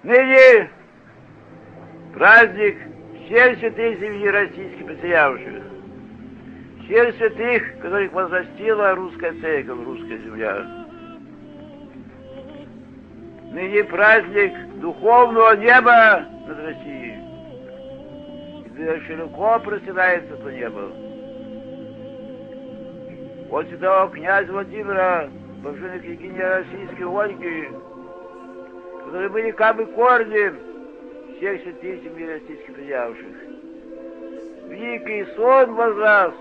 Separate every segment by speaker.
Speaker 1: Ныне праздник всех святых земли российских потерявших, всех святых, которых возрастила русская церковь, русская земля. Ныне праздник духовного неба над Россией, где широко простирается это небо. От святого князя Владимира, божественной княгини российской Ольги, которые были как бы корнем всех святых земли российских приявших. Великий сон возрас,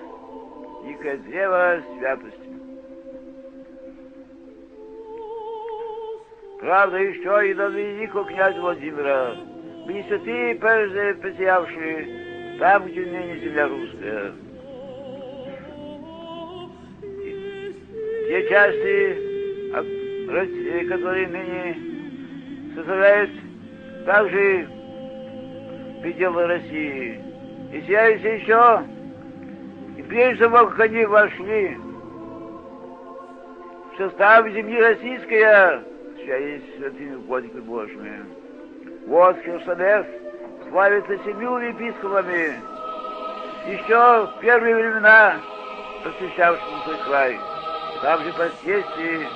Speaker 1: великое древо святости. Правда, еще и до великого князя Владимира были святые прежде присягавшие там, где ныне земля русская. Те части, которые ныне составляют также пределы России, и сияются еще, и прежде того, как они вошли в состав земли российской, есть святыми угодниками Божьими. Вот Херсонес славится 7 епископами, еще в первые времена посвящавшему свой край. Там же последствия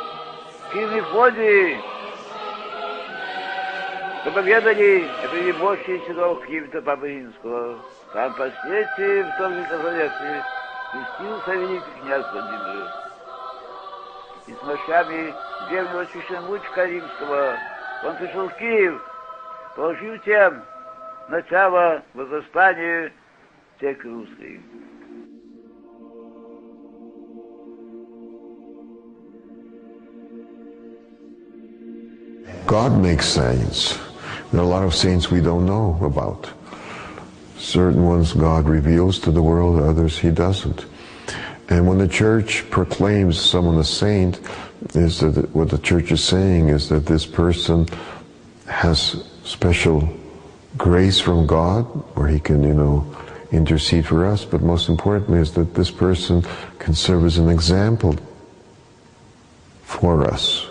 Speaker 1: Киев-Мефодий проповедали это немощные святого Климента Папы Римского. Там последствия в том же Казанете крестился великий князь Владимир. И с мощами древнего священномученика Римского он пришел в Киев, положил тем начало возрастания церкви русской.
Speaker 2: God makes saints. There are a lot of saints we don't know about. Certain ones God reveals to the world, others He doesn't. And when the Church proclaims someone a saint, is that what the Church is saying is that this person has special grace from God, where he can, intercede for us. But most importantly is that this person can serve as an example for us.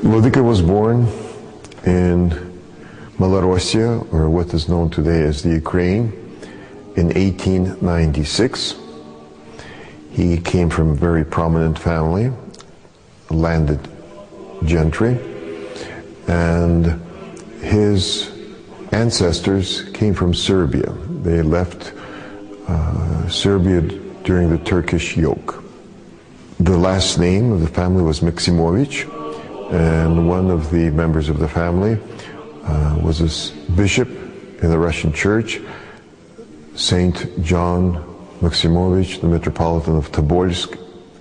Speaker 2: Vladika was born in Malorossia, or what is known today as the Ukraine, in 1896. He came from a very prominent family, landed gentry, and his ancestors came from Serbia. They left Serbia during the Turkish yoke. The last name of the family was Maximovich, and one of the members of the family was a bishop in the Russian Church, Saint John Maximovich, the Metropolitan of Tobolsk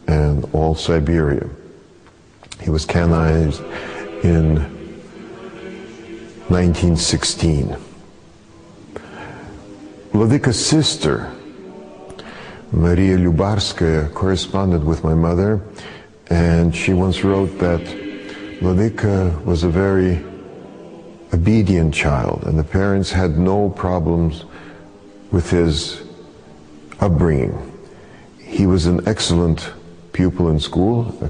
Speaker 2: and all Siberia. He was canonized in 1916. Vladika's sister, Maria Lyubarskaya, corresponded with my mother, and she once wrote that Vladika was a very obedient child, and the parents had no problems with his upbringing. He was an excellent pupil in school, a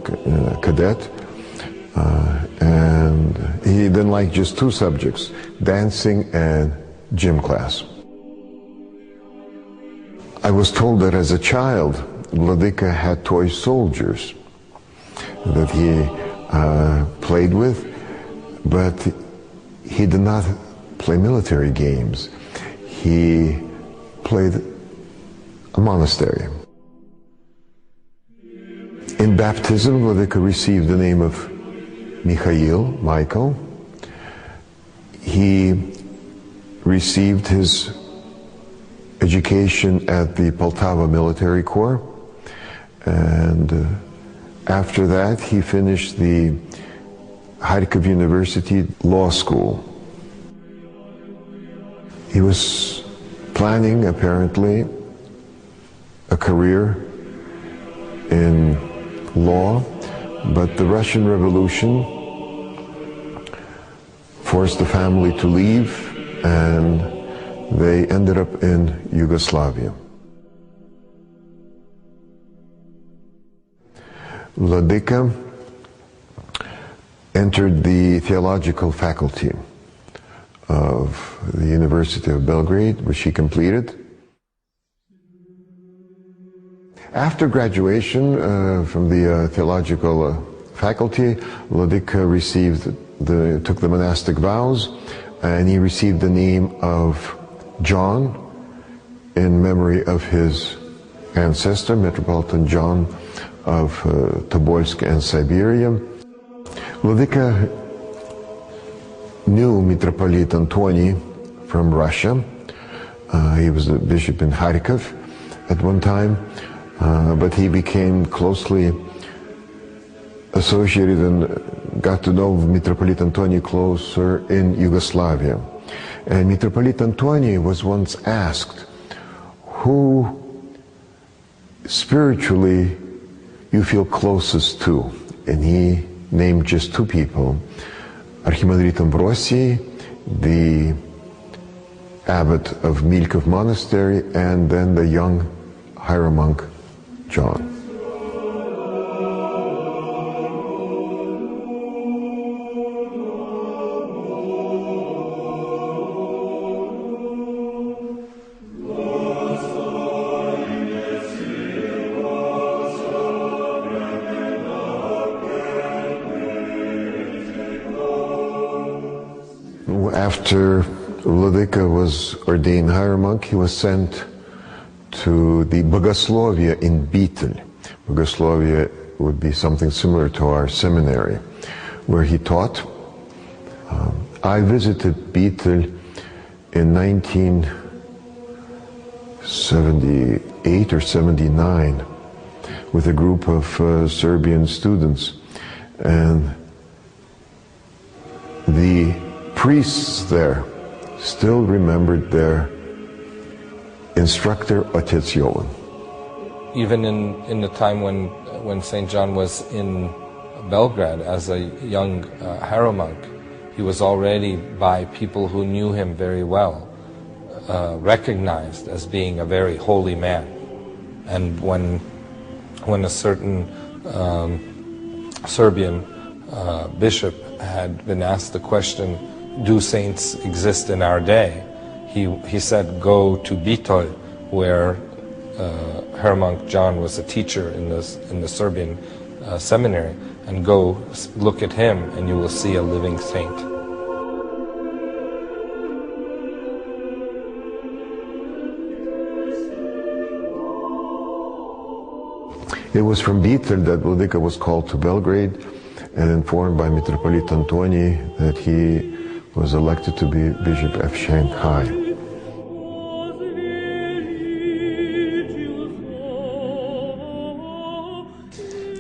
Speaker 2: cadet, and he then liked just 2 subjects, dancing and gym class. I was told that as a child, Vladika had toy soldiers that he played with, but he did not play military games. He played a monastery. In baptism, Vladika received the name of Michael. He received his education at the Poltava Military Corps, and after that he finished the Kharkiv University Law School. He was planning, apparently, a career in law, but the Russian Revolution forced the family to leave, and they ended up in Yugoslavia. Vladika entered the theological faculty of the University of Belgrade, which he completed. After graduation from the theological faculty, Vladika took the monastic vows, and he received the name of John in memory of his ancestor, Metropolitan John of Tobolsk and Siberia. Vladika knew Metropolitan Antony from Russia. He was a bishop in Kharkiv at one time, but he became closely associated and got to know Metropolitan Antony closer in Yugoslavia. And Metropolitan Antony was once asked, who spiritually you feel closest to? And he named just two people, Archimandrit Ambrosii, the abbot of Milkov Monastery, and then the young hieromonk John. After Vladika was ordained hieromonk, he was sent to the Bogoslovia in Betel. Bogoslovia would be something similar to our seminary, where he taught. I visited Betel in 1978 or 79 with a group of Serbian students, and the priests there still remembered their instructor, Otec Jovan.
Speaker 3: Even in the time when St. John was in Belgrade as a young hieromonk, he was already, by people who knew him very well, recognized as being a very holy man. And when a certain Serbian bishop had been asked the question, do saints exist in our day? He said, go to Bitol, where hieromonk John was a teacher in the Serbian seminary, and go look at him and you will see a living saint.
Speaker 2: It was from Betel that Vladika was called to Belgrade and informed by Metropolitan Antony that he was elected to be Bishop of Shanghai.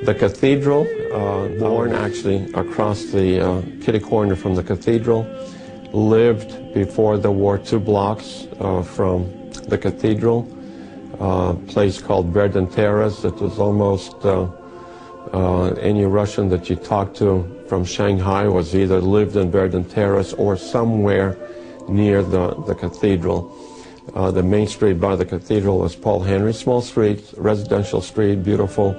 Speaker 4: The cathedral, born actually across the kitty corner from the cathedral, lived before the war 2 blocks from the cathedral, a place called Berden Terrace. That was almost any Russian that you talked to from Shanghai was either lived in Berden Terrace or somewhere near the cathedral. The main street by the cathedral was Paul Henry, small street, residential street, beautiful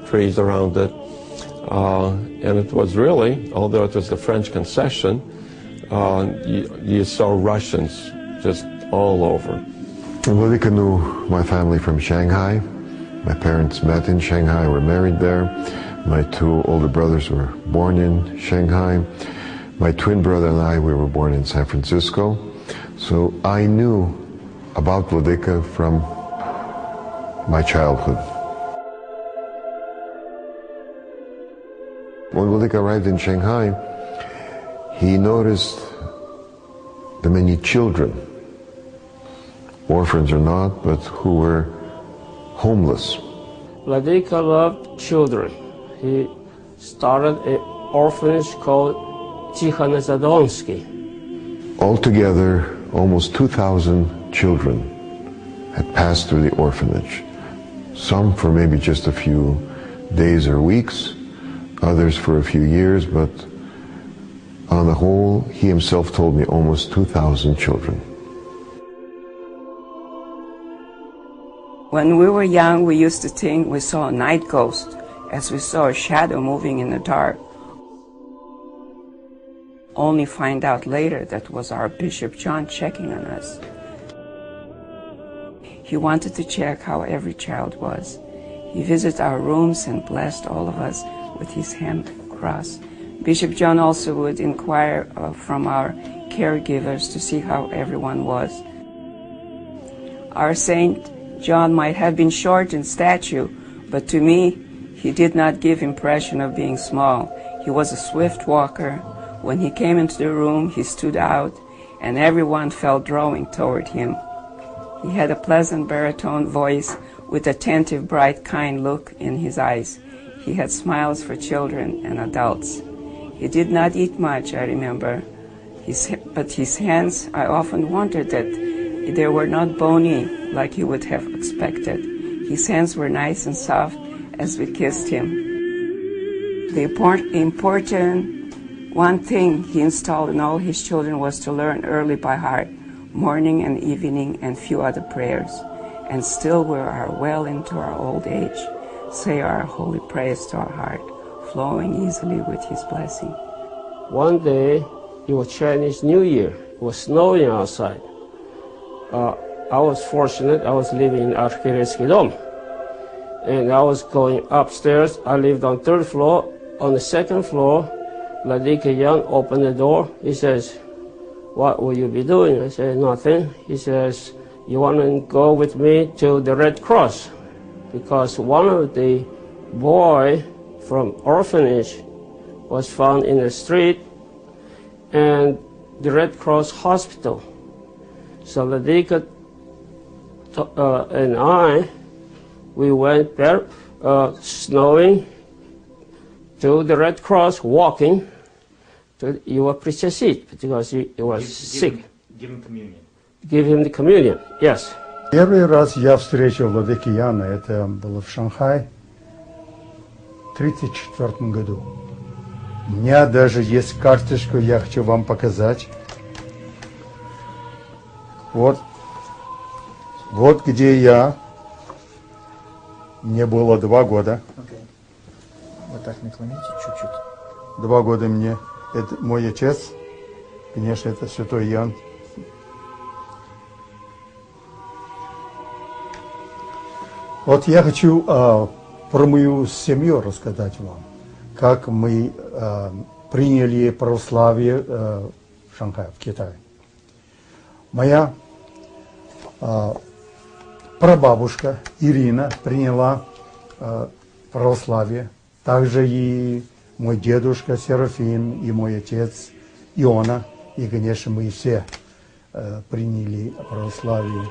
Speaker 4: trees around it. And it was really, although it was the French concession, you saw Russians just all over.
Speaker 2: Vladika knew my family from Shanghai. My parents met in Shanghai, were married there. My two older brothers were born in Shanghai. My twin brother and I, we were born in San Francisco. So I knew about Vladika from my childhood. When Vladika arrived in Shanghai, he noticed the many children, orphans or not, but who were homeless.
Speaker 5: Vladika loved children. He started an orphanage called Tikhonozadonsky.
Speaker 2: Altogether, almost 2,000 children had passed through the orphanage. Some for maybe just a few days or weeks, others for a few years, but on the whole, he himself told me almost 2,000 children.
Speaker 6: When we were young, we used to think we saw a night ghost, as we saw a shadow moving in the dark. Only find out later that was Archbishop John checking on us. He wanted to check how every child was. He visited our rooms and blessed all of us with his hand cross. Bishop John also would inquire from our caregivers to see how everyone was. Our Saint John might have been short in stature, but to me, he did not give impression of being small. He was a swift walker. When he came into the room, he stood out, and everyone felt drawing toward him. He had a pleasant baritone voice with attentive, bright, kind look in his eyes. He had smiles for children and adults. He did not eat much, I remember, but his hands, I often wondered that they were not bony like you would have expected. His hands were nice and soft as we kissed him. The important one thing he installed in all his children was to learn early by heart, morning and evening and few other prayers, and still we are well into our old age, say our holy prayers to our heart, flowing easily with his blessing.
Speaker 5: One day, it was Chinese New Year. It was snowing outside. I was fortunate. I was living in Archbishop Dome, and I was going upstairs. I lived on 3rd floor. On the 2nd floor, Vladika Young opened the door. He says, "What will you be doing?" I said, "Nothing." He says, "You want to go with me to the Red Cross?" Because one of the boy from orphanage was found in the street and the Red Cross hospital. So Vladika and I, we went there, snowing, to the Red Cross, walking to его причастить, because he was sick.
Speaker 7: Give him communion.
Speaker 5: Give him the communion, yes.
Speaker 8: Первый раз я встретил Владыки Яна, это было в Шанхае в 1934 году. У меня даже есть карточку, я хочу вам показать. Вот где я. Мне было 2 года.
Speaker 7: Вот так наклоните чуть-чуть.
Speaker 8: 2 года мне. Это мой отец. Конечно, это святой Ян. Вот я хочу про мою семью рассказать вам. Как мы приняли православие в Шанхае, в Китае. Моя прабабушка Ирина приняла православие. Также и мой дедушка Серафим, и мой отец Иона. И, конечно, мы все приняли православие.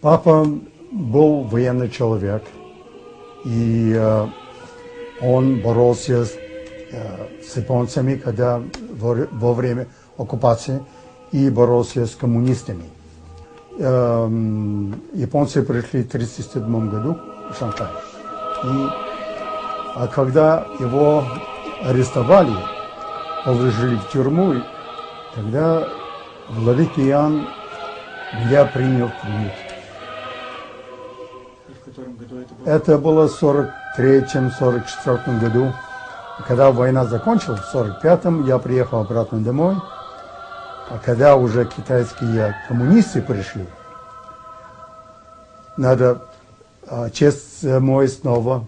Speaker 8: Папа был военный человек. И он боролся с японцами, когда во время оккупации, и боролся с коммунистами. Японцы пришли в 1937 году в Шанхай. А когда его арестовали, положили в тюрьму, тогда Владыка Иоанн меня принял в приют.
Speaker 7: В котором году это было?
Speaker 8: Это было в 1943-1944 году. Когда война закончилась, в 1945-м я приехал обратно домой. А когда уже китайские коммунисты пришли, надо Отец мой снова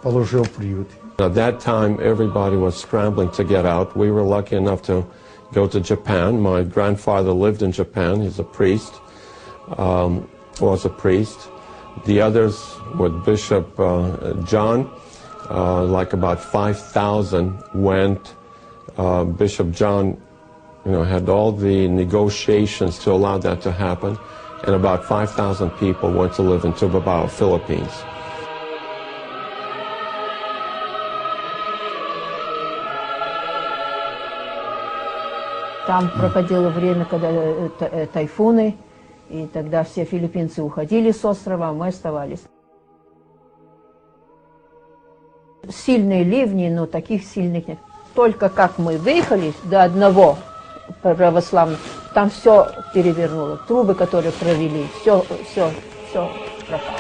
Speaker 8: положил приют.
Speaker 4: At that time, everybody was scrambling to get out. We were lucky enough to go to Japan. My grandfather lived in Japan. He's a priest, was a priest. The others with Bishop John, like about 5,000 went. Bishop John, had all the negotiations to allow that to happen, and about 5,000 people went to live in Tubabao, Philippines.
Speaker 9: Там проходило время, когда тайфуны, и тогда все филиппинцы уходили с острова, а мы оставались. Сильные ливни, но таких сильных нет. Только как мы выехали до одного православного, там все перевернуло. Трубы, которые провели, все пропало.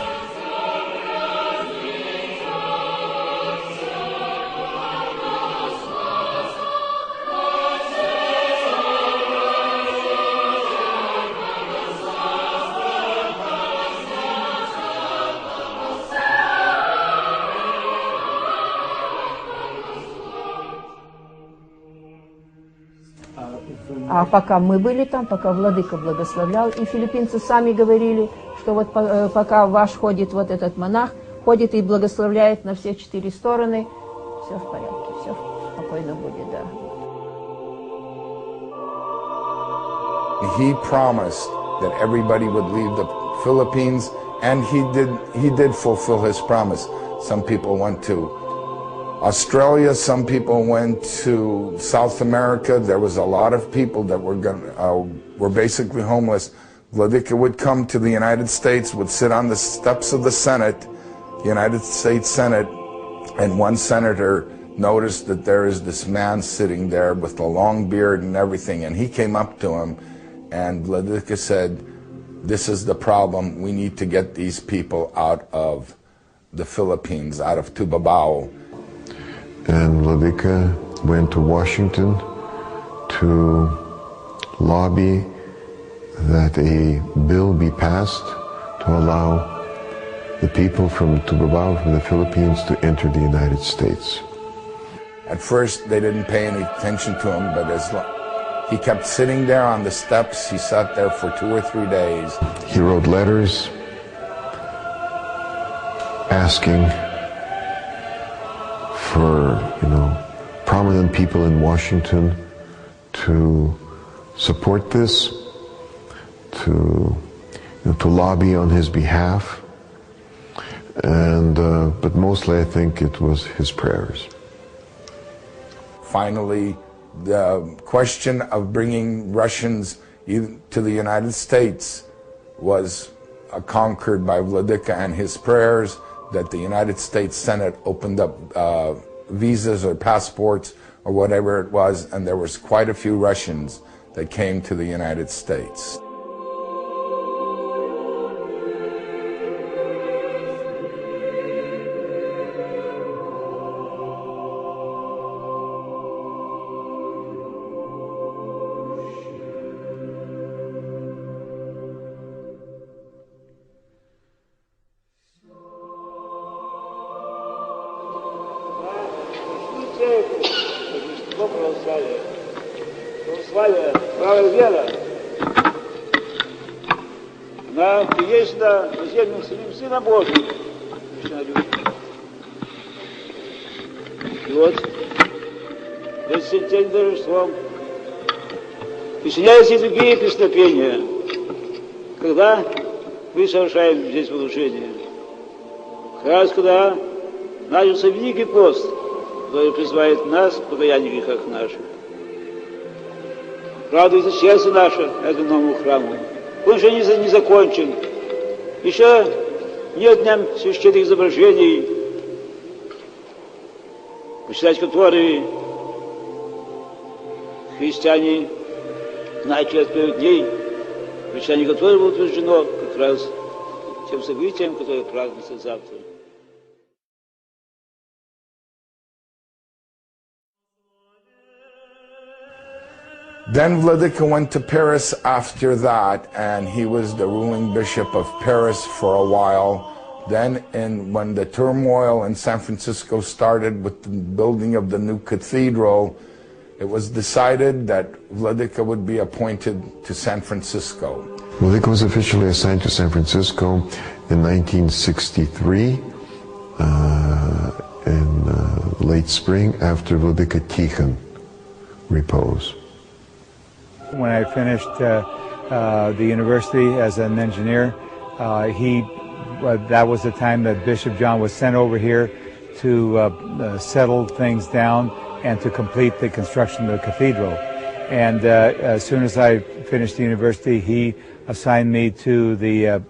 Speaker 9: А пока мы были там, пока владыка благословлял, и филиппинцы сами говорили, что вот пока ваш ходит, вот этот монах, ходит и благословляет на все 4 стороны, все в порядке, все спокойно будет, да.
Speaker 10: He promised that everybody would leave the Philippines, and he did fulfill his promise. Some people went to Australia, some people went to South America. There was a lot of people that were basically homeless. Vladika would come to the United States, would sit on the steps of the Senate, United States Senate, and one senator noticed that there is this man sitting there with a long beard and everything, and he came up to him, and Vladika said, "This is the problem. We need to get these people out of the Philippines, out of Tubabao."
Speaker 2: And Vladika went to Washington to lobby that a bill be passed to allow the people from Tubabao, from the Philippines, to enter the United States.
Speaker 10: At first, they didn't pay any attention to him, but he kept sitting there on the steps. He sat there for 2 or 3 days.
Speaker 2: He wrote letters asking for, prominent people in Washington to support this, to lobby on his behalf, and but mostly I think it was his prayers.
Speaker 10: Finally, the question of bringing Russians to the United States was conquered by Vladika and his prayers, that the United States Senate opened up visas or passports or whatever it was, and there was quite a few Russians that came to the United States.
Speaker 1: Православие, правая вера, она есть на землю самим Сыном Божьим. И вот, перед тем торжеством присоединяются и другие песнопения, когда мы совершаем здесь служение. Как раз когда начался Великий пост, который призывает нас к покаянию в грехах наших. Радуется сердце наше этому новому храму. Он еще не закончен. Еще нет дням священных изображений, почитать которые христиане начали от первых дней, почитание которых было утверждено как раз тем событием, которое празднуется завтра.
Speaker 10: Then Vladika went to Paris after that, and he was the ruling bishop of Paris for a while Then when the turmoil in San Francisco started with the building of the new cathedral, it was decided that Vladika would be appointed to San Francisco.
Speaker 2: Vladika was officially assigned to San Francisco in 1963, in late spring, after Vladika Tikhon repose.
Speaker 11: When I finished the university as an engineer, that was the time that Bishop John was sent over here to settle things down and to complete the construction of the cathedral. And as soon as I finished the university, he assigned me to the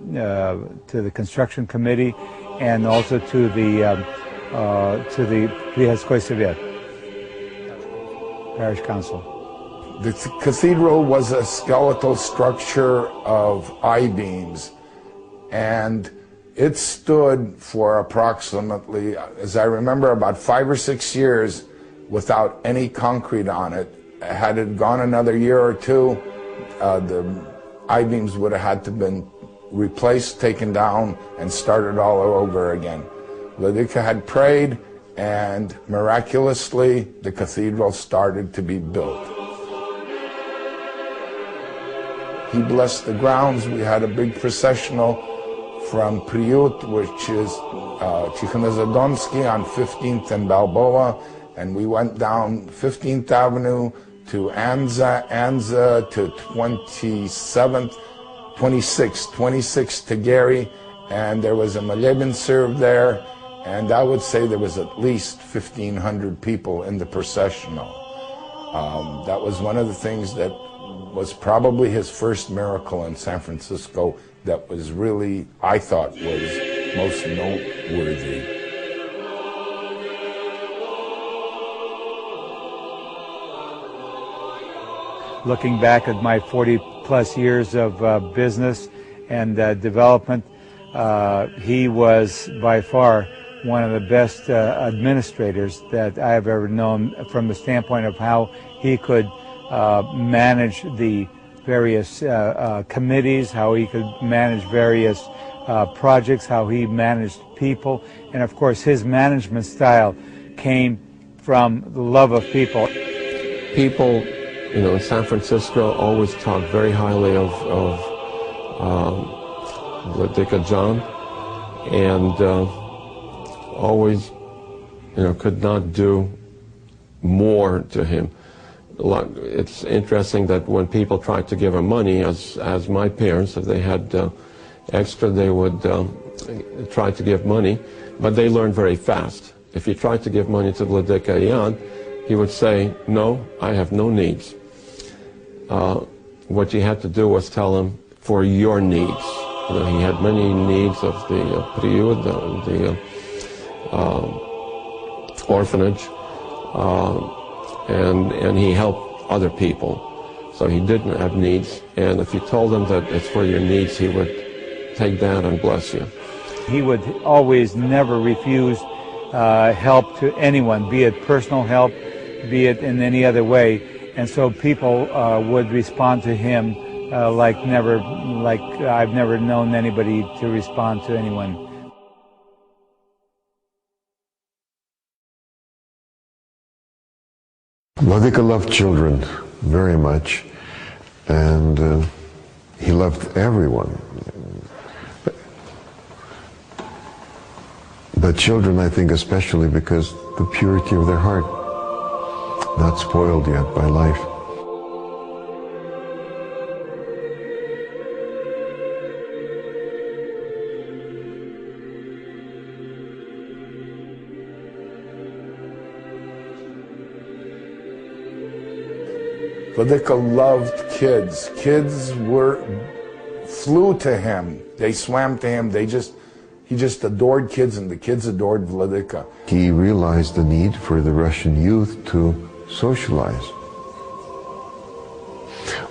Speaker 11: construction committee and also to the Prihaskoy Sovet, parish council.
Speaker 10: The cathedral was a skeletal structure of I-beams, and it stood for approximately, as I remember, about 5 or 6 years without any concrete on it. Had it gone another year or two, the I-beams would have had to been replaced, taken down, and started all over again. Vladika had prayed, and miraculously, the cathedral started to be built. He blessed the grounds. We had a big processional from Priut, which is Tikhonozadonsky on 15th and Balboa, and we went down 15th Avenue to Anza to 26th to Gary, and there was a moleben served there, and I would say there was at least 1,500 people in the processional. That was one of the things that was probably his first miracle in San Francisco that was really, I thought, was most noteworthy.
Speaker 11: Looking back at my 40-plus years of business and development, he was by far one of the best administrators that I have ever known, from the standpoint of how he could manage the various committees, how he could manage various projects, how he managed people, and of course his management style came from the love of people.
Speaker 4: People, in San Francisco always talk very highly of Vladika John, and always, could not do more to him. It's interesting that when people tried to give him money, as my parents, if they had extra, they would try to give money, but they learned very fast. If you tried to give money to Vladika Jan, he would say, "No, I have no needs." What you had to do was tell him, "For your needs." He had many needs of the Priud, the orphanage, and he helped other people. So he didn't have needs, and if you told him that it's for your needs, he would take that and bless you.
Speaker 11: He would always never refuse help to anyone, be it personal help, be it in any other way, and so people would respond to him like I've never known anybody to respond to anyone.
Speaker 2: Vladika loved children very much, and he loved everyone. But children, I think, especially because the purity of their heart, not spoiled yet by life.
Speaker 10: Vladika loved kids. Kids flew to him. They swam to him. He just adored kids, and the kids adored Vladika.
Speaker 2: He realized the need for the Russian youth to socialize.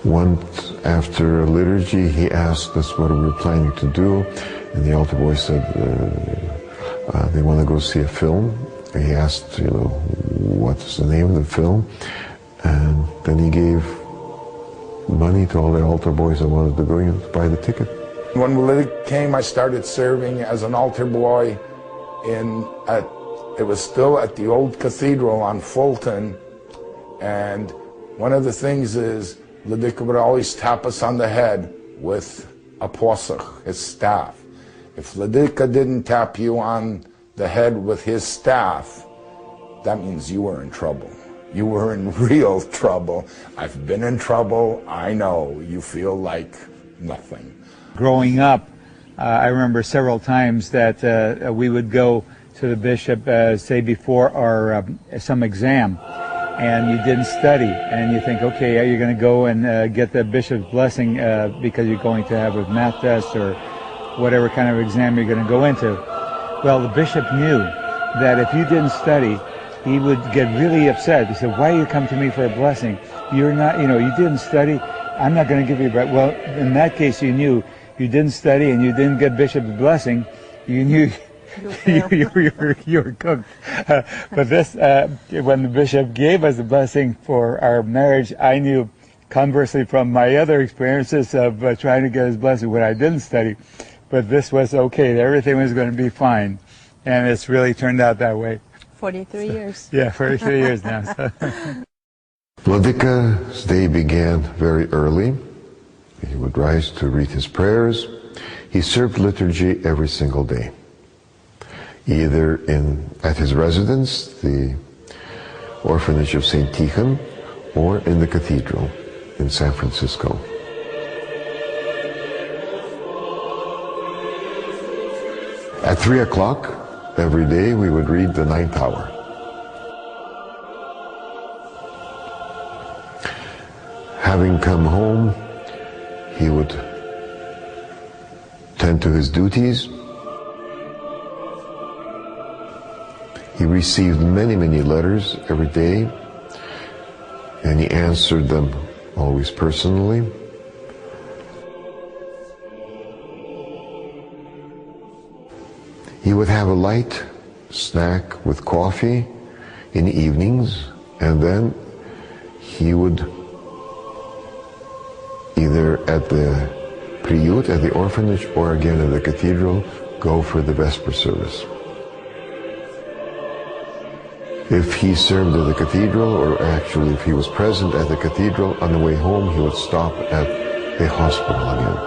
Speaker 2: Once, after a liturgy, he asked us what we were planning to do, and the altar boy said they want to go see a film. And he asked, what's the name of the film? And then he gave money to all the altar boys that wanted to go buy the ticket.
Speaker 10: When Vladika came, I started serving as an altar boy it was still at the old cathedral on Fulton. And one of the things is Vladika would always tap us on the head with a posach, his staff. If Vladika didn't tap you on the head with his staff, that means you were in trouble. You were in real trouble. I've been in trouble. I know. You feel like nothing.
Speaker 11: Growing up, I remember several times that we would go to the bishop, say before our some exam, and you didn't study, and you think, okay, you're going to go and get the bishop's blessing because you're going to have a math test or whatever kind of exam you're going to go into. Well, the bishop knew that if you didn't study, he would get really upset. He said, why do you come to me for a blessing? You're not, you didn't study. I'm not going to give you a blessing. Well, in that case, you knew you didn't study and you didn't get bishop's blessing. You knew you were cooked. But this, when the bishop gave us the blessing for our marriage, I knew, conversely from my other experiences of trying to get his blessing when I didn't study, but this was okay. Everything was going to be fine. And it's really turned out that way.
Speaker 12: 43 years.
Speaker 11: Yeah, 43 years now. So.
Speaker 2: Vladika's day began very early. He would rise to read his prayers. He served liturgy every single day, either at his residence, the orphanage of St. Tikhon, or in the cathedral in San Francisco. At 3 o'clock every day, we would read the 9th hour. Having come home, he would tend to his duties. He received many, many letters every day, and he answered them always personally. He would have a light snack with coffee in the evenings, and then he would either at the priut, at the orphanage, or again at the cathedral, go for the Vesper service. If he served at the cathedral, or actually if he was present at the cathedral, on the way home he would stop at the hospital again.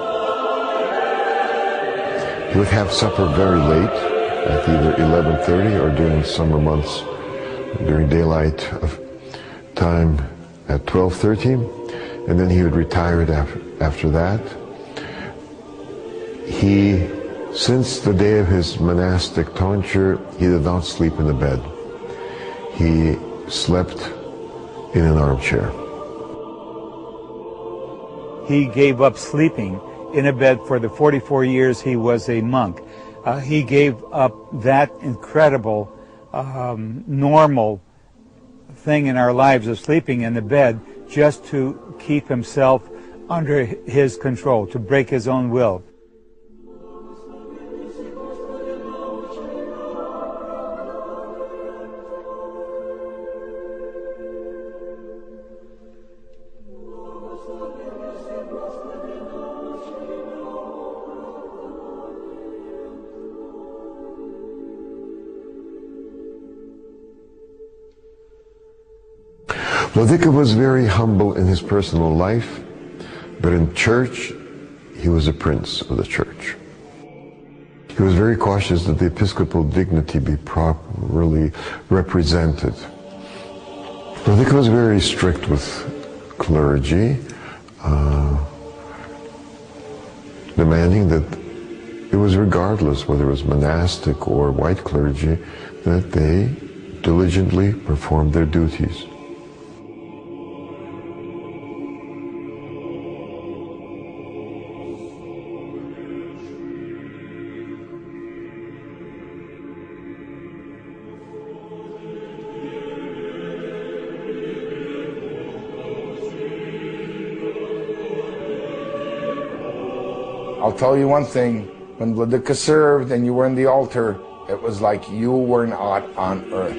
Speaker 2: He would have supper very late, at either 11:30 or during summer months, during daylight of time at 12:30, and then he would retire after that. Since the day of his monastic tonsure, he did not sleep in the bed. He slept in an armchair.
Speaker 11: He gave up sleeping in a bed for the 44 years he was a monk. He gave up that incredible, normal thing in our lives of sleeping in the bed just to keep himself under his control, to break his own will.
Speaker 2: Vladika was very humble in his personal life, but in church, he was a prince of the church. He was very cautious that the episcopal dignity be properly represented. Vladika was very strict with clergy, demanding that it was regardless whether it was monastic or white clergy, that they diligently performed their duties.
Speaker 10: I'll tell you one thing, when Vladika served and you were in the altar, it was like you were not on earth.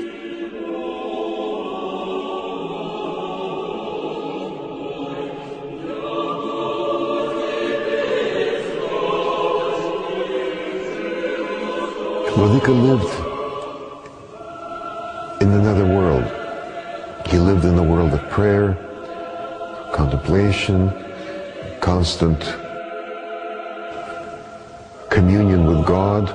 Speaker 2: Vladika lived in another world. He lived in the world of prayer, contemplation, constant communion with God.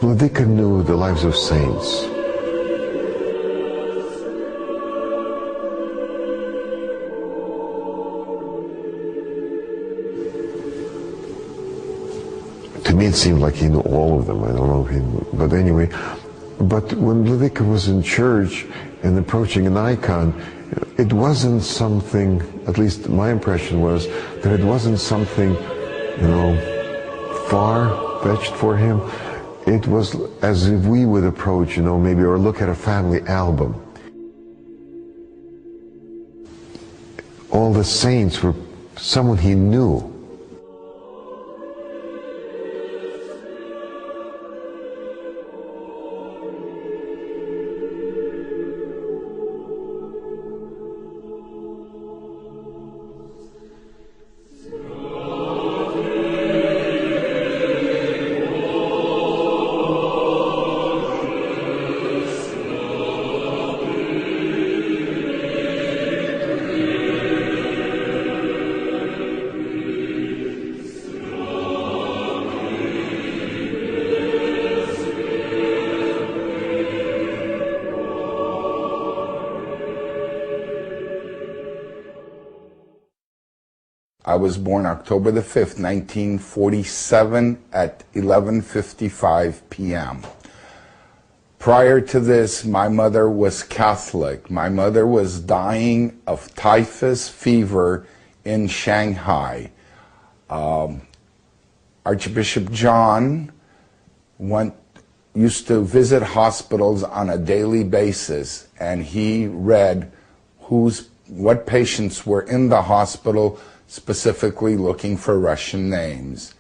Speaker 2: Vladika knew the lives of saints. To me it seemed like he knew all of them. I don't know if he knew, but anyway. But when Vladika was in church and approaching an icon, it wasn't something, at least my impression was, that it wasn't something, far-fetched for him. It was as if we would approach, maybe, or look at a family album. All the saints were someone he knew.
Speaker 10: I was born October the 5th, 1947 at 11:55 p.m. Prior to this, my mother was Catholic. My mother was dying of typhus fever in Shanghai. Archbishop John used to visit hospitals on a daily basis, and he read what patients were in the hospital, specifically looking for Russian names.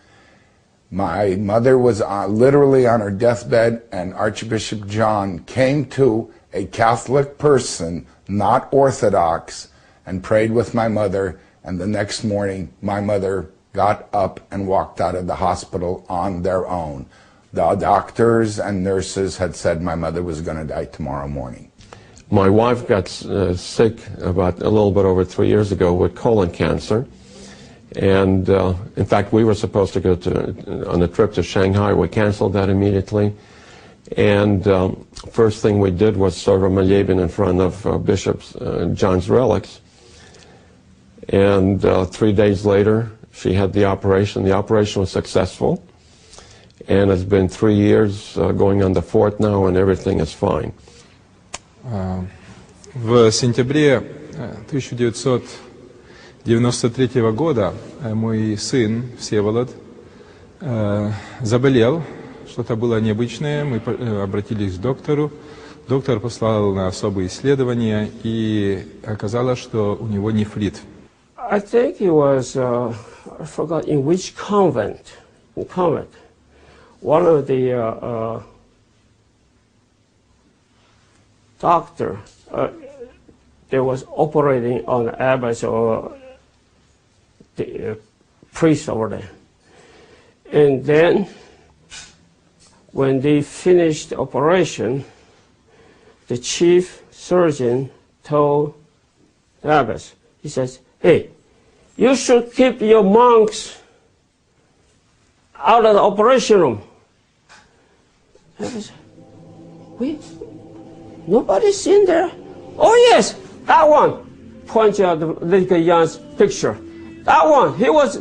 Speaker 10: My mother was literally on her deathbed, and Archbishop John came to a Catholic person, not Orthodox, and prayed with my mother, and the next morning my mother got up and walked out of the hospital on their own. The doctors and nurses had said my mother was going to die tomorrow morning.
Speaker 4: My wife got sick about a little bit over 3 years ago with colon cancer. And in fact, we were supposed to go on a trip to Shanghai. We canceled that immediately. And first thing we did was serve a Moleben in front of Bishop John's relics. And 3 days later, she had the operation. The operation was successful. And it's been 3 years, going on the 4th now, and everything is fine.
Speaker 12: В сентябре 1993 года мой сын Всеволод заболел, что-то было необычное, мы обратились к доктору, доктор послал на особые исследования, и оказалось, что у него нефрит.
Speaker 5: I think it was, I forgot in which convent, one of the doctor, they was operating on the abbess or the priest over there. And then when they finished the operation, the chief surgeon told the abbess, he says, hey, you should keep your monks out of the operation room. Abbess, nobody's in there. Oh yes, that one. Point out the little young's picture. That one, he was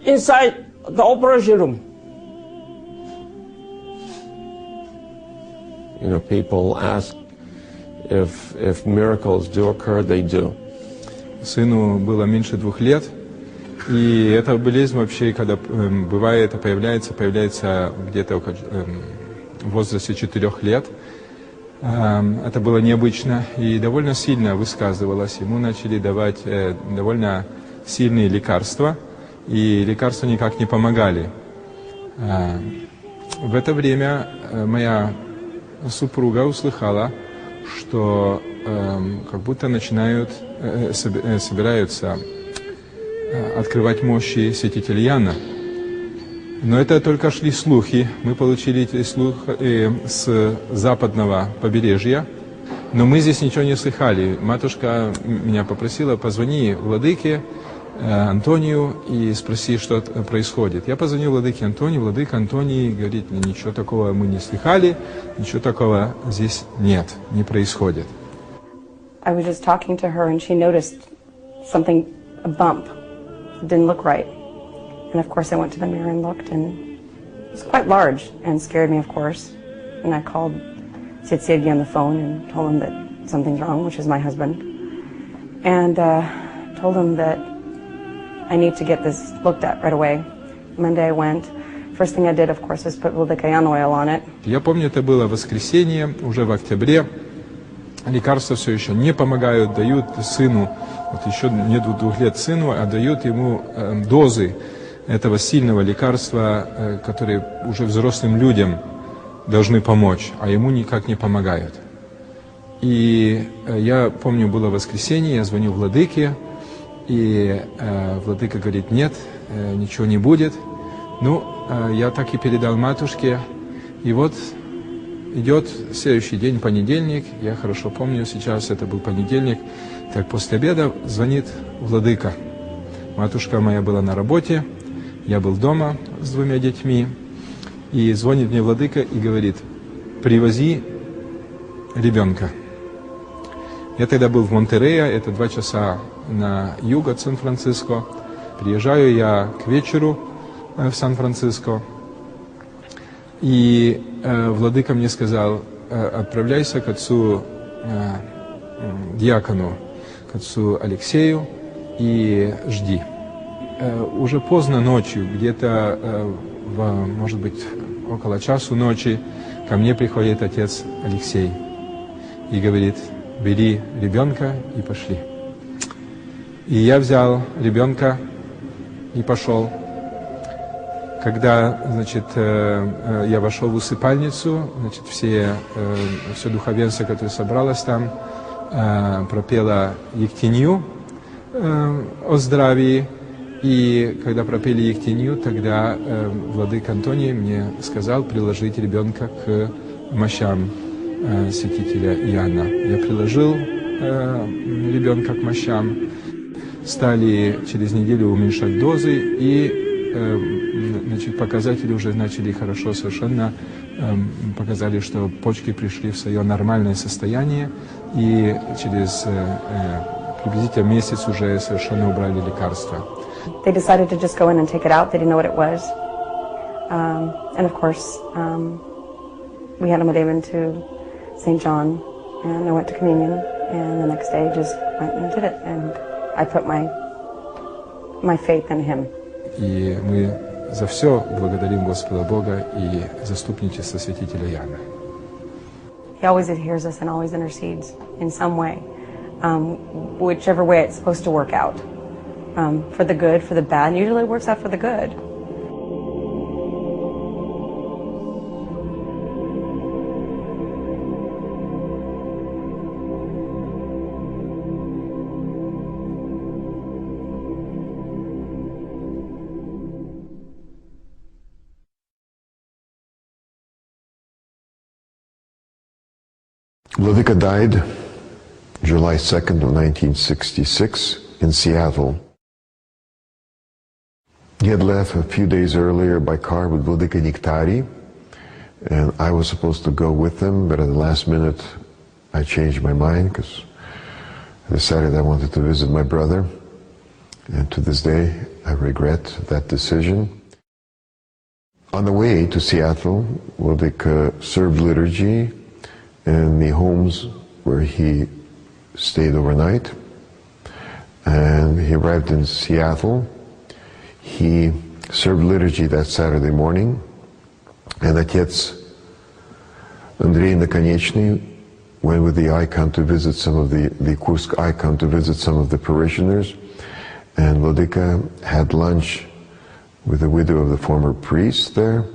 Speaker 5: inside the operation room.
Speaker 4: You know, people ask if miracles do occur, they do.
Speaker 12: Сыну было меньше 2 лет, И эта болезнь вообще, когда бывает, появляется где-то в возрасте 4 лет. Это было необычно и довольно сильно высказывалось. Ему начали давать довольно сильные лекарства, и лекарства никак не помогали. В это время моя супруга услыхала, что как будто собираются открывать мощи святителя Иоанна. Но это только шли слухи. Мы получили эти слухи с западного побережья, но мы здесь ничего не слыхали. Матушка меня попросила: позвони владыке Антонию и спроси, что происходит. Я позвонил владыке Антонию. Владыка Антоний говорит: ничего такого мы не слыхали, ничего такого здесь нет, не происходит.
Speaker 13: I was just talking to her and she noticed something, a bump. It didn't look right. And of course I went to the mirror and looked, and it was quite large and scared me, of course. And I called Tsitsiegi on the phone and told him that something's wrong, which is my husband. And told him that I need to get this looked at right away. Monday I went. First thing I did, of course, was put Vladikayan oil on it.
Speaker 12: Я помню, это было воскресенье, уже в октябре. Лекарства все еще не помогают, дают сыну, вот еще нету 2 лет сыну, а дают ему дозы этого сильного лекарства, которые уже взрослым людям должны помочь, а ему никак не помогают. И я помню, было воскресенье, я звоню владыке, и владыка говорит: нет, ничего не будет. Ну, я так и передал матушке, и вот идет следующий день, понедельник, я хорошо помню сейчас, это был понедельник, так после обеда звонит владыка. Матушка моя была на работе, я был дома с 2 детьми, и звонит мне владыка и говорит: привози ребенка. Я тогда был в Монтерее, это 2 часа на юг от Сан-Франциско. Приезжаю я к вечеру в Сан-Франциско, и владыка мне сказал: отправляйся к отцу диакону, к отцу Алексею, и жди. Уже поздно ночью, где-то, может быть, около часу ночи, ко мне приходит отец Алексей и говорит: бери ребенка и пошли. И я взял ребенка и пошел. Когда, значит, я вошел в усыпальницу, значит, все духовенство, которое собралось там, пропело ектенью о здравии. И когда пропели ектенью, тогда владыка Антоний мне сказал приложить ребенка к мощам святителя Иоанна. Я приложил ребенка к мощам, стали через неделю уменьшать дозы, и значит, показатели уже начали хорошо совершенно, показали, что почки пришли в свое нормальное состояние, и через приблизительно месяц уже совершенно убрали лекарства.
Speaker 13: They decided to just go in and take it out. They didn't know what it was. And of course, we had him taken to St. John, and I went to communion, and the next day just went and did it. And I put my faith in him.
Speaker 12: И мы за все благодарим Господа Бога и заступничество святителя Иоанна.
Speaker 13: He always adheres us and always intercedes in some way, whichever way it's supposed to work out. For the good, for the bad, and usually it works out for the good.
Speaker 2: Vladika died July 2nd of 1966 in Seattle. He had left a few days earlier by car with Vladika Niktari, and I was supposed to go with him, but at the last minute I changed my mind because I decided I wanted to visit my brother, and to this day I regret that decision. On the way to Seattle, Vladika served liturgy in the homes where he stayed overnight, and he arrived in Seattle he served liturgy that Saturday morning, and Отец Andrei Nakoniechny went with the icon to visit some of the Kursk icon to visit some of the parishioners, and Vladika had lunch with the widow of the former priest there,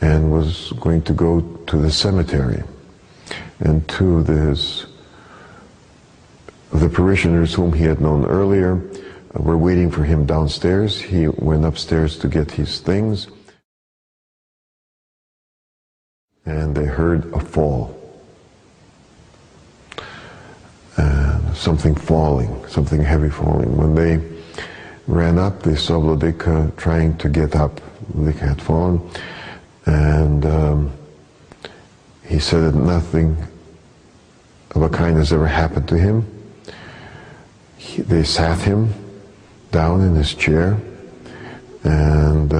Speaker 2: and was going to go to the cemetery. And two of the parishioners whom he had known earlier were waiting for him downstairs. He went upstairs to get his things, and they heard a fall. And something falling, something heavy falling. When they ran up, they saw Vladika trying to get up. Vladika had fallen, and he said that nothing of a kind has ever happened to him. They sat him down in his chair, and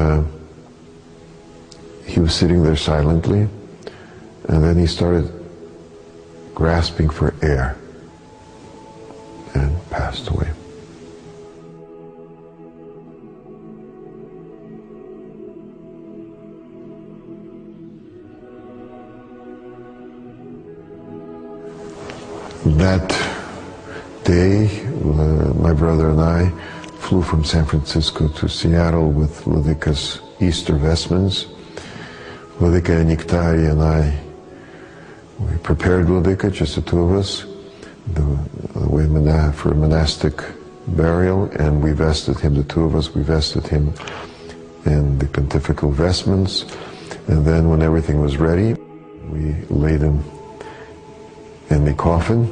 Speaker 2: he was sitting there silently, and then he started grasping for air and passed away. That day, my brother and I flew from San Francisco to Seattle with Vladika's Easter vestments. Vladika Nektari and I, we prepared Vladika, just the two of us, for a monastic burial, and we vested him, the two of us, we vested him in the pontifical vestments, and then when everything was ready, we laid him in the coffin.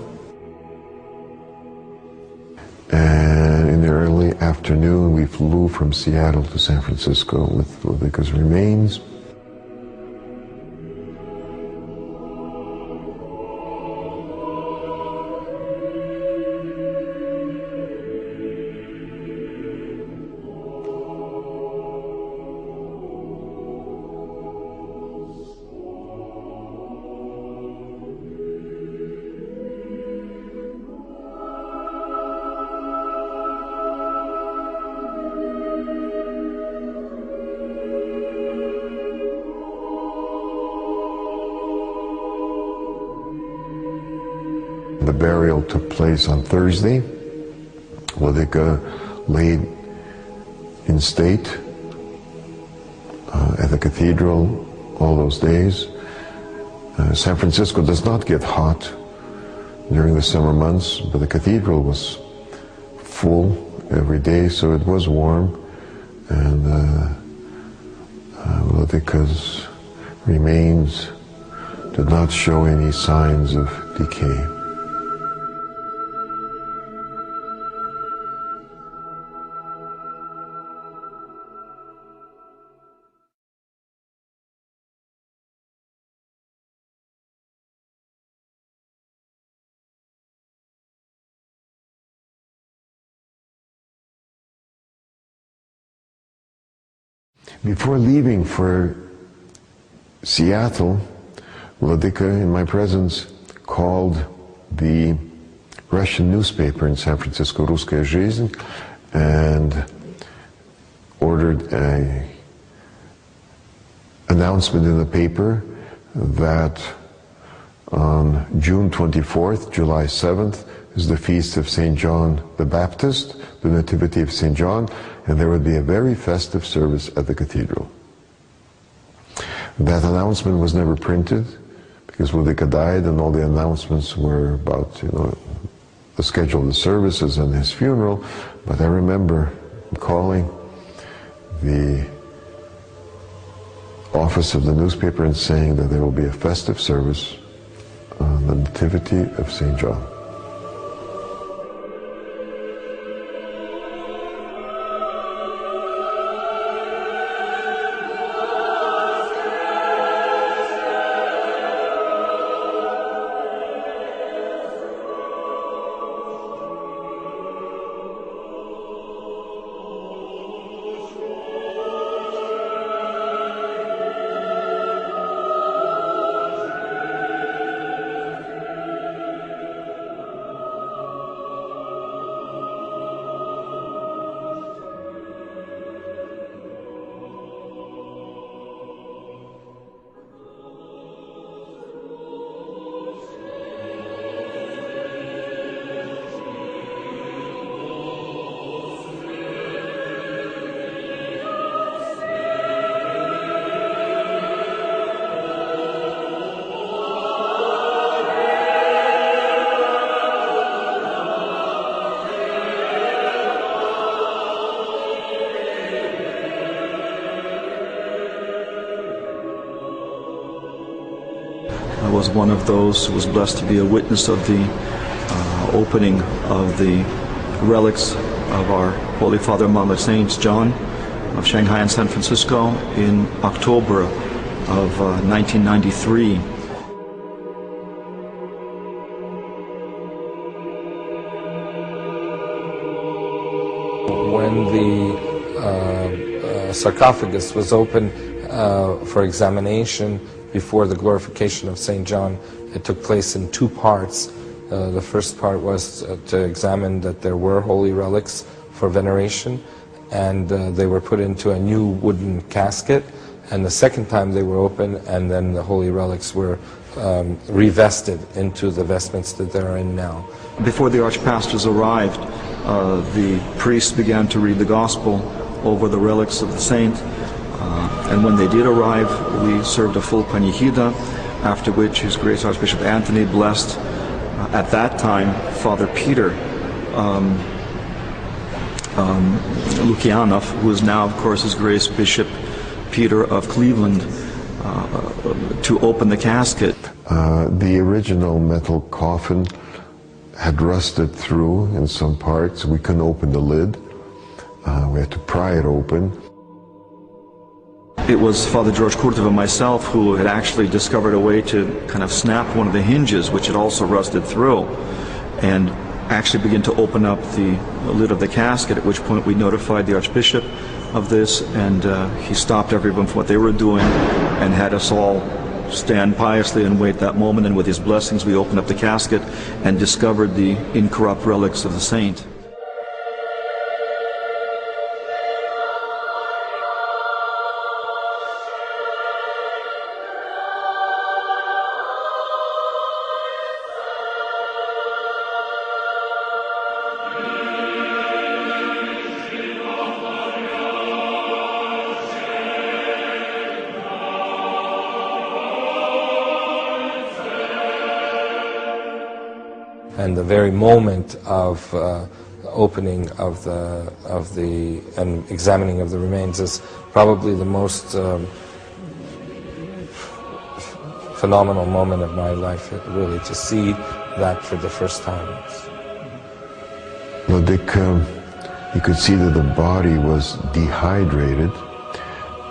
Speaker 2: And in the early afternoon, we flew from Seattle to San Francisco with Vladika's remains. The burial took place on Thursday. Vladika laid in state at the cathedral all those days. San Francisco does not get hot during the summer months, but the cathedral was full every day, so it was warm, and Vladika's remains did not show any signs of decay. Before leaving for Seattle, Vladika, in my presence, called the Russian newspaper in San Francisco, Russkaya Жизнь, and ordered an announcement in the paper that on June 24th, July 7th, is the feast of St. John the Baptist, the Nativity of St. John, and there would be a very festive service at the cathedral. That announcement was never printed because Vladika died, and all the announcements were about, the schedule of the services and his funeral. But I remember calling the office of the newspaper and saying that there will be a festive service on the Nativity of St. John.
Speaker 14: was one of those who was blessed to be a witness of the opening of the relics of our Holy Father among the Saints, John of Shanghai and San Francisco, in October of 1993.
Speaker 3: When the sarcophagus was open for examination before the glorification of St. John, it took place in two parts. The first part was to examine that there were holy relics for veneration, and they were put into a new wooden casket, and the second time they were open, and then the holy relics were revested into the vestments that they're in now.
Speaker 14: Before the archpastors arrived, the priests began to read the gospel over the relics of the saint, and when they did arrive, we served a full panihida, after which His Grace Archbishop Anthony blessed, at that time, Father Peter Lukianov, who is now, of course, His Grace Bishop Peter of Cleveland, to open the casket.
Speaker 2: The original metal coffin had rusted through in some parts. We couldn't open the lid. We had to pry it open.
Speaker 14: It was Father George Kurtov and myself who had actually discovered a way to kind of snap one of the hinges, which had also rusted through, and actually begin to open up the lid of the casket, at which point we notified the Archbishop of this, and he stopped everyone from what they were doing and had us all stand piously and wait that moment, and with his blessings we opened up the casket and discovered the incorrupt relics of the saint.
Speaker 3: And the very moment of opening of the and examining of the remains is probably the most phenomenal moment of my life, really, to see that for the first time.
Speaker 2: Well, Dick, you could see that the body was dehydrated,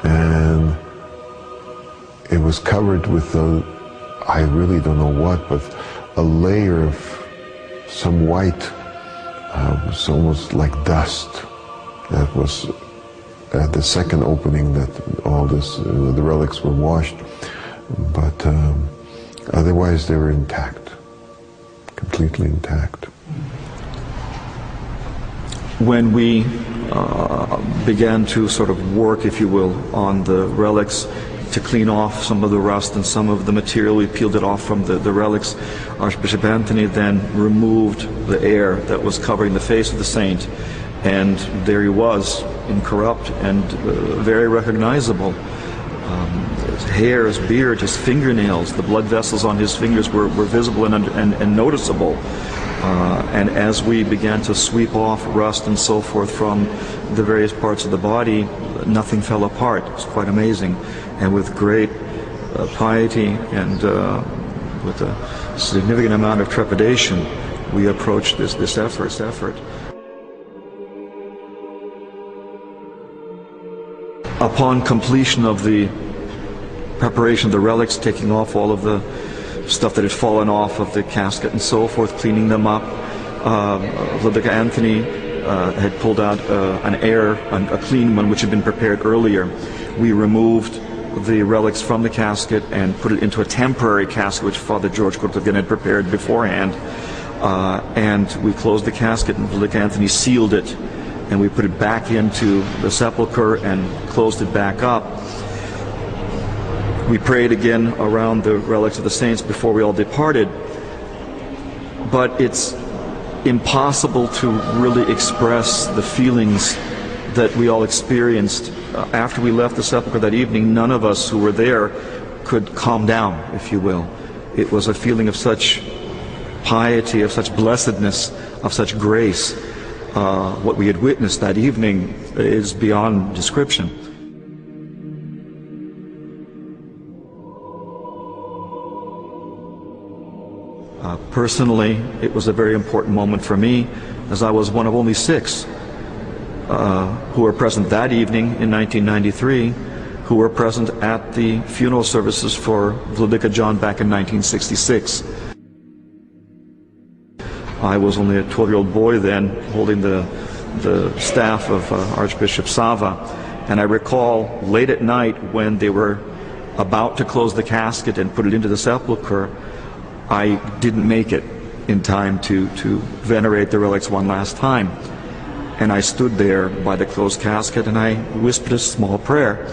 Speaker 2: and it was covered with I really don't know what, but a layer of some white, it was almost like dust. That was at the second opening that all this, the relics were washed, but otherwise they were intact, completely intact.
Speaker 14: When we began to sort of work, if you will, on the relics, to clean off some of the rust and some of the material, we peeled it off from the relics. Archbishop Anthony then removed the air that was covering the face of the saint, and there he was, incorrupt and very recognizable. His hair, his beard, his fingernails, the blood vessels on his fingers were visible and noticeable. And as we began to sweep off rust and so forth from the various parts of the body, nothing fell apart. It was quite amazing. And with great piety and with a significant amount of trepidation, we approached this effort. Upon completion of the preparation of the relics, taking off all of the stuff that had fallen off of the casket and so forth, cleaning them up, Vladika Anthony had pulled out a clean one which had been prepared earlier. We removed the relics from the casket and put it into a temporary casket which Father George Kurtov had prepared beforehand, and we closed the casket, and Vladika Anthony sealed it, and we put it back into the sepulcher and closed it back up. We prayed again around the relics of the saints before we all departed, but it's impossible to really express the feelings that we all experienced. After we left the sepulcher that evening, none of us who were there could calm down, if you will. It was a feeling of such piety, of such blessedness, of such grace. What we had witnessed that evening is beyond description. Personally, it was a very important moment for me, as I was one of only 6 who were present that evening in 1993, who were present at the funeral services for Vladika John back in 1966. I was only a 12-year-old boy then, holding the staff of Archbishop Sava, and I recall late at night when they were about to close the casket and put it into the sepulchre, I didn't make it in time to venerate the relics one last time. And I stood there by the closed casket and I whispered a small prayer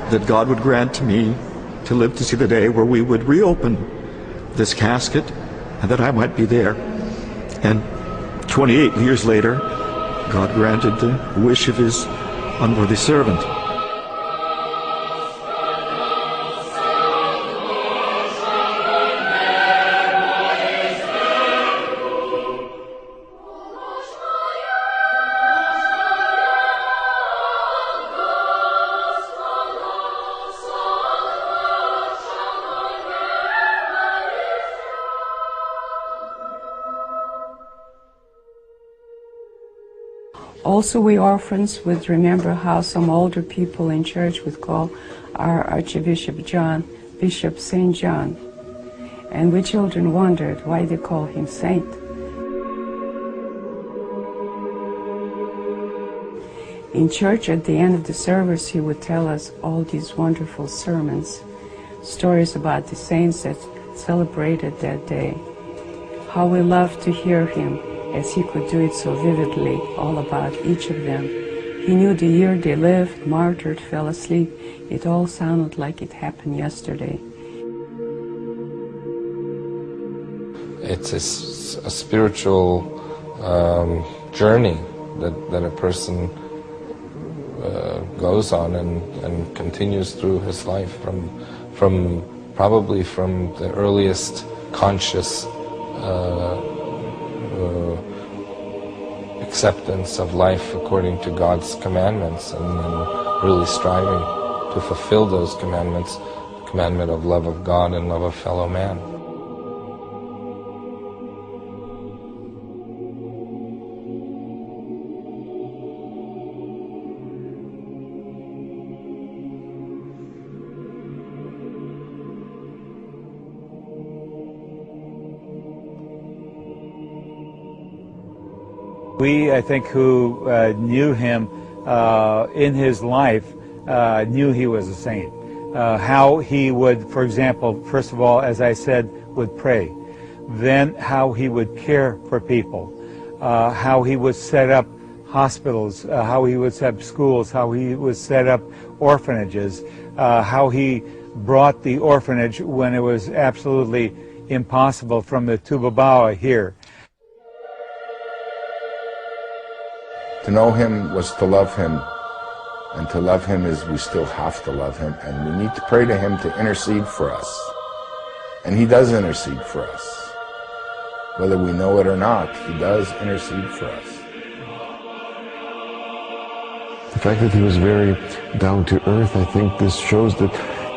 Speaker 14: that God would grant to me to live to see the day where we would reopen this casket and that I might be there. And 28 years later, God granted the wish of His unworthy servant.
Speaker 6: Also, we orphans would remember how some older people in church would call our Archbishop John, Bishop St. John. And we children wondered why they call him Saint. In church, at the end of the service, he would tell us all these wonderful sermons, stories about the saints that celebrated that day. How we loved to hear him, as he could do it so vividly, all about each of them. He knew the year they lived, martyred, fell asleep. It all sounded like it happened yesterday.
Speaker 3: It's a spiritual journey that a person goes on and continues through his life probably from the earliest conscious acceptance of life according to God's commandments, and really striving to fulfill those commandments, the commandment of love of God and love of fellow man.
Speaker 11: We, I think, who knew him in his life, knew he was a saint. How he would, for example, first of all, as I said, would pray. Then how he would care for people. How he would set up hospitals, how he would set up schools, how he would set up orphanages, how he brought the orphanage when it was absolutely impossible from the Tubabawa here.
Speaker 10: To know him was to love him, and to love him is we still have to love him, and we need to pray to him to intercede for us. And he does intercede for us. Whether we know it or not, he does intercede for us.
Speaker 2: The fact that he was very down to earth, I think this shows that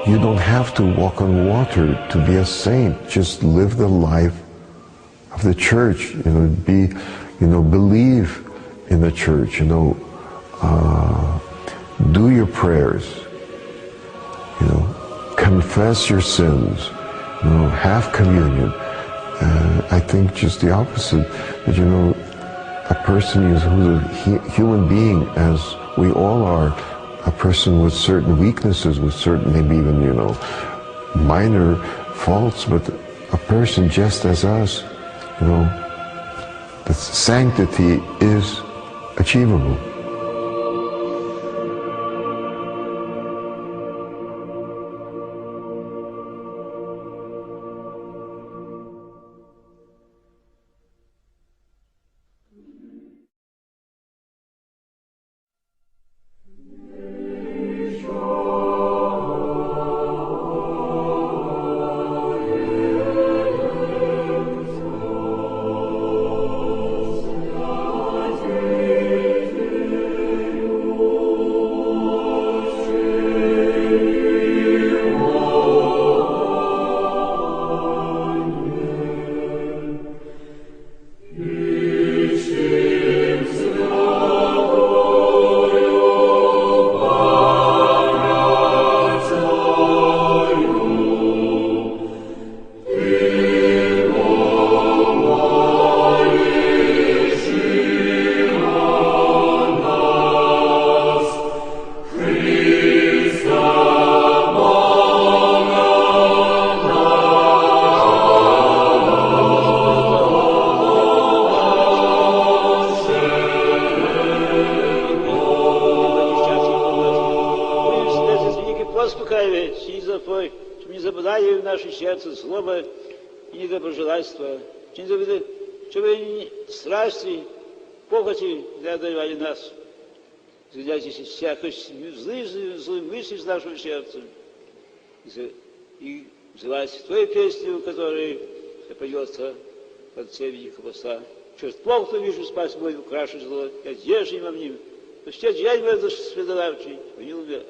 Speaker 2: you don't have to walk on water to be a saint. Just live the life of the church, believe in the church, do your prayers, confess your sins, have communion. I think just the opposite, that a person who's a human being, as we all are, a person with certain weaknesses, with certain maybe even minor faults, but a person just as us, the sanctity is achievable.
Speaker 15: Христаеве, снизу Твой, чтобы не забыли в наше сердце злоба и недоброжелательство, чтобы страсти, похоти не одолевали нас. Извиняйтесь из всякой злые мысли из нашего сердца. И взывайте Твою песню, которая поется в конце Великого Поста. Через плохо то вижу спать мой украшен зло, я держи во мне. Но все день в это свидолавчий, помилуй меня.